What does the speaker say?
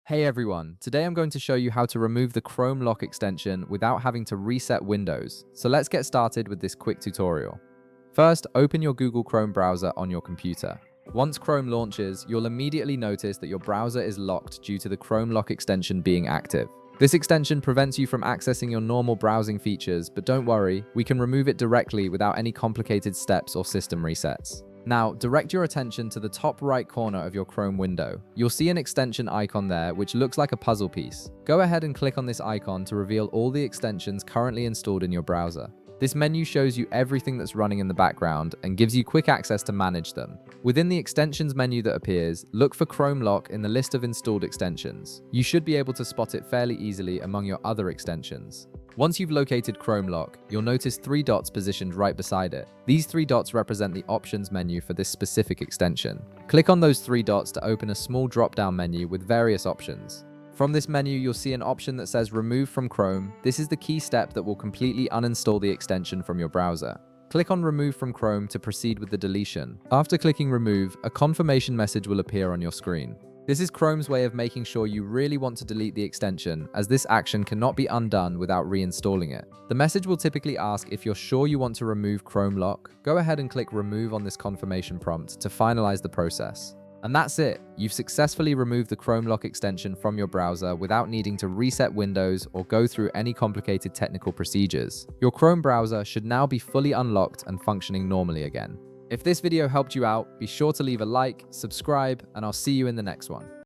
Hey everyone, today I'm going to show you how to remove the Chrome lock extension without having to reset Windows. So let's get started with this quick tutorial. First, open your Google Chrome browser on your computer. Once Chrome launches, you'll immediately notice that your browser is locked due to the Chrome lock extension being active. This extension prevents you from accessing your normal browsing features, but don't worry, we can remove it directly without any complicated steps or system resets. Now, direct your attention to the top right corner of your Chrome window. You'll see an extension icon there, which looks like a puzzle piece. Go ahead and click on this icon to reveal all the extensions currently installed in your browser. This menu shows you everything that's running in the background and gives you quick access to manage them. Within the extensions menu that appears, look for Chrome Lock in the list of installed extensions. You should be able to spot it fairly easily among your other extensions. Once you've located Chrome Lock, you'll notice 3 dots positioned right beside it. These 3 dots represent the options menu for this specific extension. Click on those 3 dots to open a small drop-down menu with various options. From this menu, you'll see an option that says Remove from Chrome. This is the key step that will completely uninstall the extension from your browser. Click on Remove from Chrome to proceed with the deletion. After clicking Remove, a confirmation message will appear on your screen. This is Chrome's way of making sure you really want to delete the extension, as this action cannot be undone without reinstalling it. The message will typically ask if you're sure you want to remove Chrome Lock. Go ahead and click Remove on this confirmation prompt to finalize the process. And that's it. You've successfully removed the Chrome Lock extension from your browser without needing to reset Windows or go through any complicated technical procedures. Your Chrome browser should now be fully unlocked and functioning normally again. If this video helped you out, be sure to leave a like, subscribe, and I'll see you in the next one.